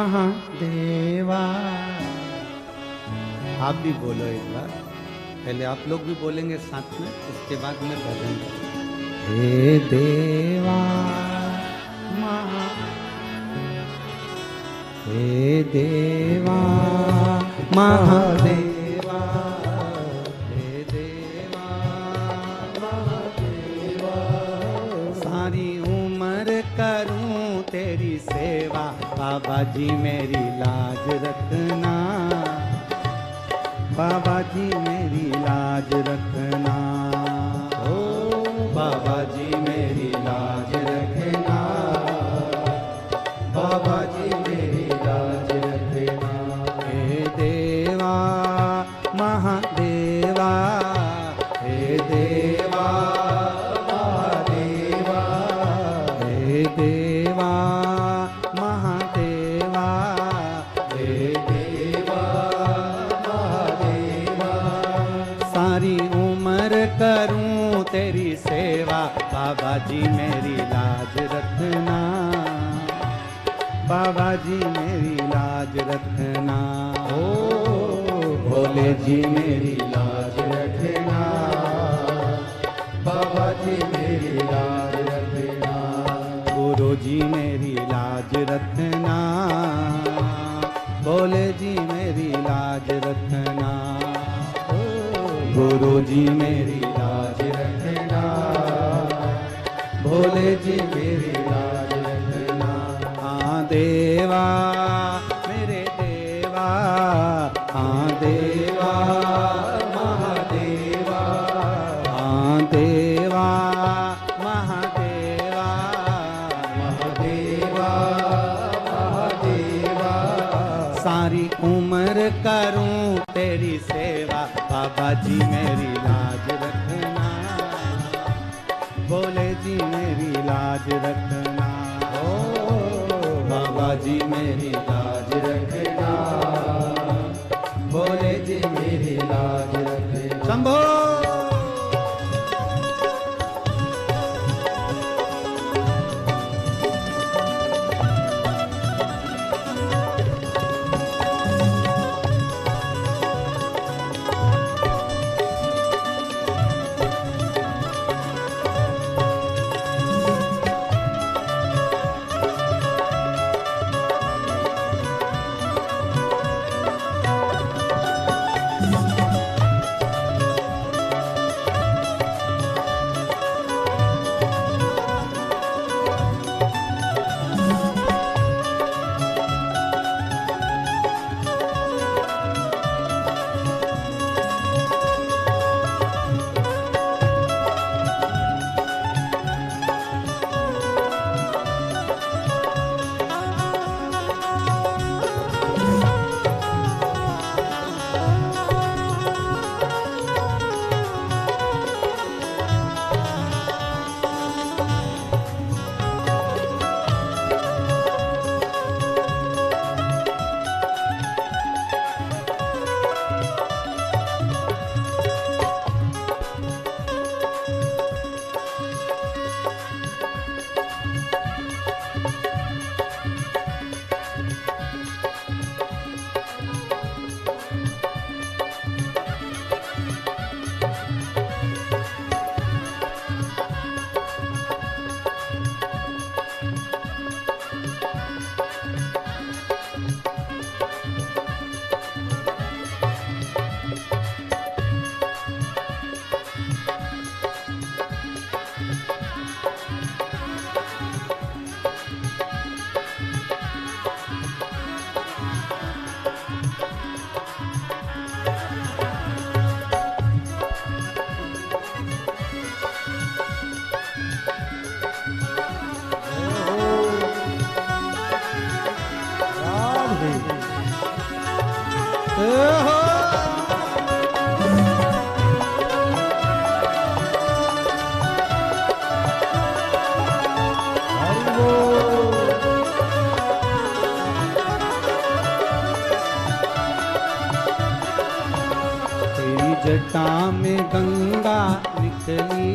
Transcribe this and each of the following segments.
महादेवा। आप भी बोलो एक बार, पहले आप लोग भी बोलेंगे साथ में, उसके बाद मैं भजन करूंगा। हे देवा हे देवा महादेवा, हे देवा महादेवा, सारी उम्र करूं तेरी सेवा, बाबा जी मेरी लाज रखना, बाबा जी मेरी लाज रखना, ओ बाबा जी मेरी लाज रखना, बाबा जी मेरी लाज रखना। हे देवा महादेवा, हे देवा महादेवा, हे देवा महादेवा, हे देवा महादेवा, सारी उम्र करूं तेरी सेवा, बाबा जी मेरी लाज रखना, बाबा जी मेरी लाज रखना, ओ भोले जी मेरी लाज रखना, बाबा जी मेरी लाज रखना, गुरु जी मेरी लाज रखना, भोले जी मेरी लाज रखना, ओ गुरु जी मेरी लाज रखना, भोले जी मेरी लाज रखना। हाँ देवा मेरे देवा, हाँ देवा महादेवा, हाँ देवा महादेवा, महादेवा महादेवा, सारी उम्र करूं तेरी सेवा, बाबा जी मेरी लाज रखना, भोले जी मेरी लाज रखना, बाबा जी मेरी लाज रखना, भोले जी मेरी लाज रखना। शंभो जटा में गंगा निकली,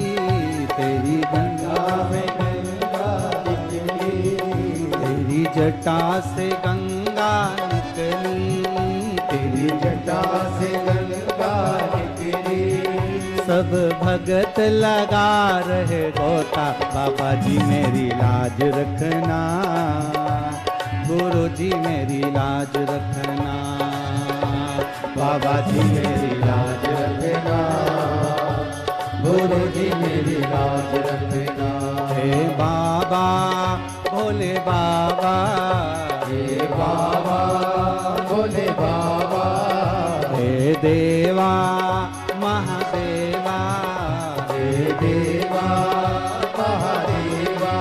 तेरी गंगा में गंगा निकली, तेरी जटा से गंगा निकली, तेरी जटा से गंगा निकली। सब भगत लगा रहे गोता, बाबा जी मेरी लाज रखना, गुरु जी मेरी लाज रखना, बाबा जी मेरी लाज रखना, गुरु जी मेरी लाज रखना। हे बाबा भोले बाबा, हे बाबा भोले बाबा, हे देवा महादेवा, हे देवा महादेवा।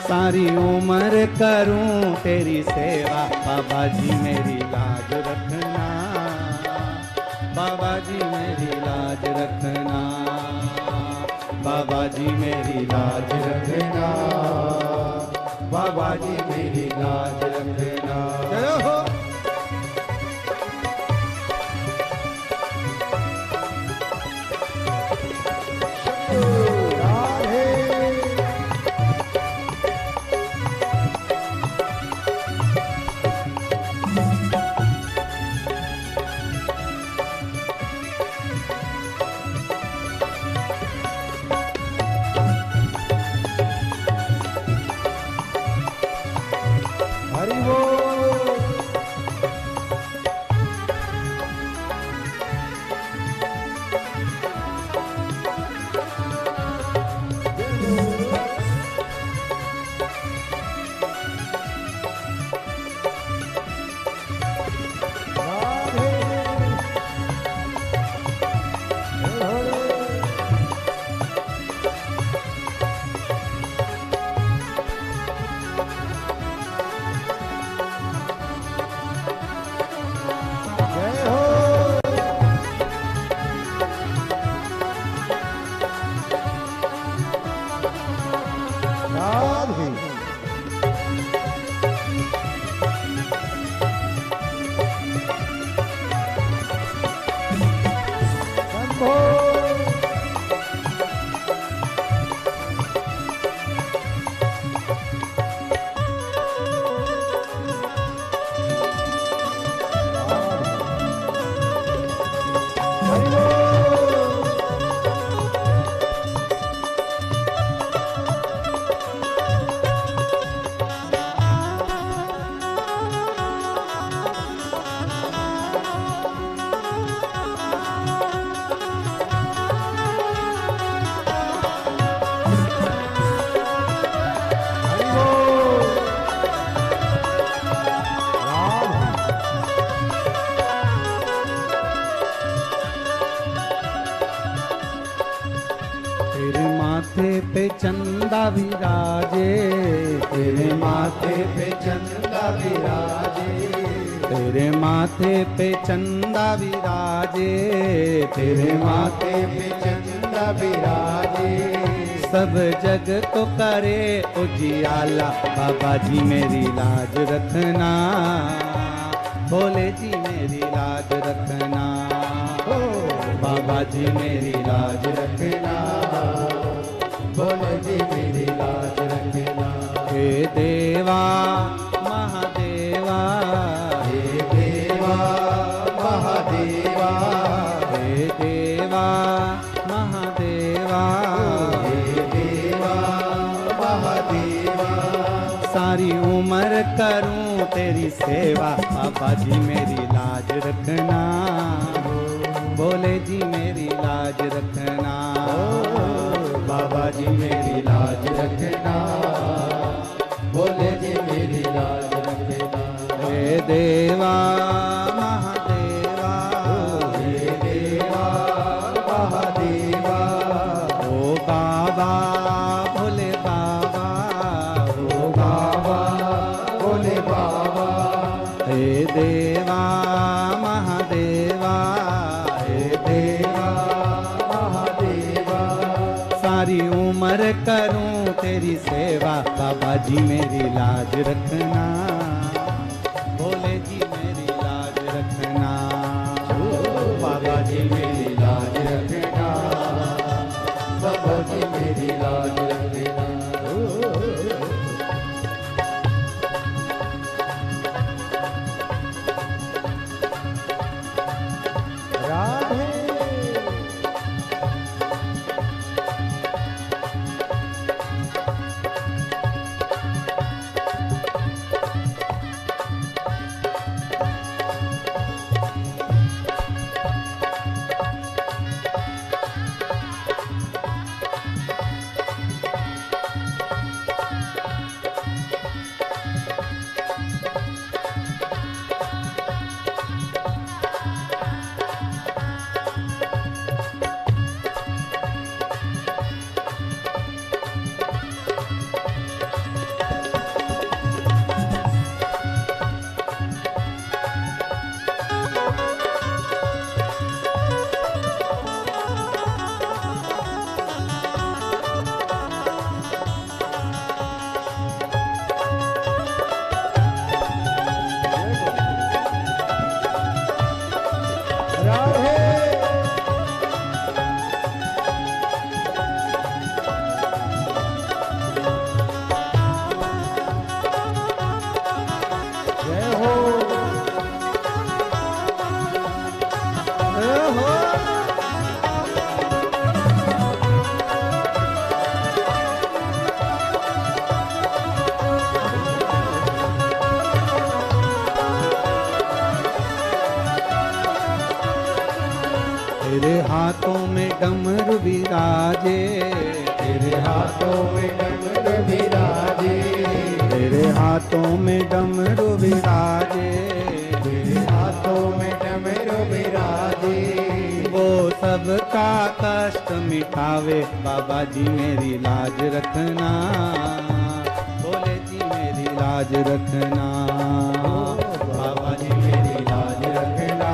सारी उम्र करूं तेरी सेवा, बाबा जी मेरी लाज रखना, बाबा जी मेरी लाज रखना, बाबा जी मेरी लाज रखना, बाबा जी मेरी लाज रखना। जय हो। हरि बोल। तेरे माथे पे चंदा विराजे, तेरे माथे पे चंदा विराजे, तेरे माथे पे चंदा विराजे, तेरे माथे पे चंदा विराजे। सब जग को करे उजियाला, बाबा जी मेरी लाज रखना, भोले जी मेरी लाज रखना, ओ बाबा जी मेरी लाज रखना, भोले जी मेरी लाज रखना। हे देवा महादेवा, हे देवा महादेवा, हे देवा महादेवा, हे देवा महादेवा। सारी उम्र करूं तेरी सेवा, बाबा जी मेरी लाज रखना, भोले जी मेरी लाज रखना, बाबा जी मेरी लाज रखना, भोले जी मेरी लाज रखना। हे देवा महादेवा, हे देवा महादेवा, ओ बाबा भोले बाबा, ओ बाबा भोले बाबा, हे देवा महादेवा, हे देवा महादेवा। सारी उम्र करूं तेरी सेवा, बाबा जी मेरी लाज रखना, भोले जी मेरी लाज रखना, बाबा जी मेरी लाज रखना, बाबा जी मेरी लाज रखना। राधे जय हो जय हो। तेरे हाथों में डमरू विराजे, तेरे हाथों में डमरू विराजे, तेरे हाथों में डमरू विराजे, तेरे हाथों में डमरू विराजे। वो सबका कष्ट मिटावे, बाबा जी मेरी लाज रखना, भोले जी मेरी लाज रखना, बाबा जी मेरी लाज रखना,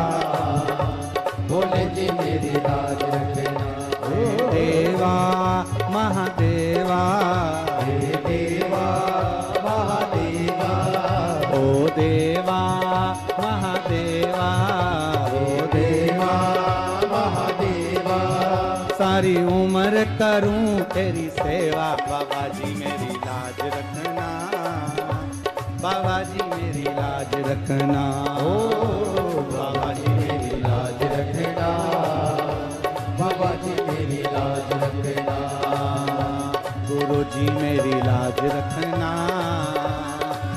भोले जी मेरी लाज रखना। देवा महादेवा, हे देवा महादेवा, ओ देवा महादेवा, ओ देवा महादेवा। सारी उम्र करूं तेरी सेवा, बाबा जी मेरी लाज रखना, बाबा जी मेरी लाज रखना, ओ बाबा जी मेरी लाज रखना, बाबा जी मेरी लाज रखना। गुरु जी मेरी लाज रखना,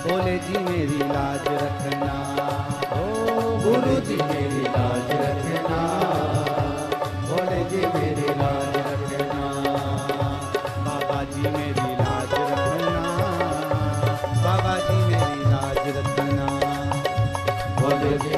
भोले जी मेरी लाज रखना, ओ गुरु जी मेरी लाज रखना, भोले जी मेरी लाज रखना। बाबा जी मेरी लाज रखना, बाबा जी मेरी लाज रखना, भोले जी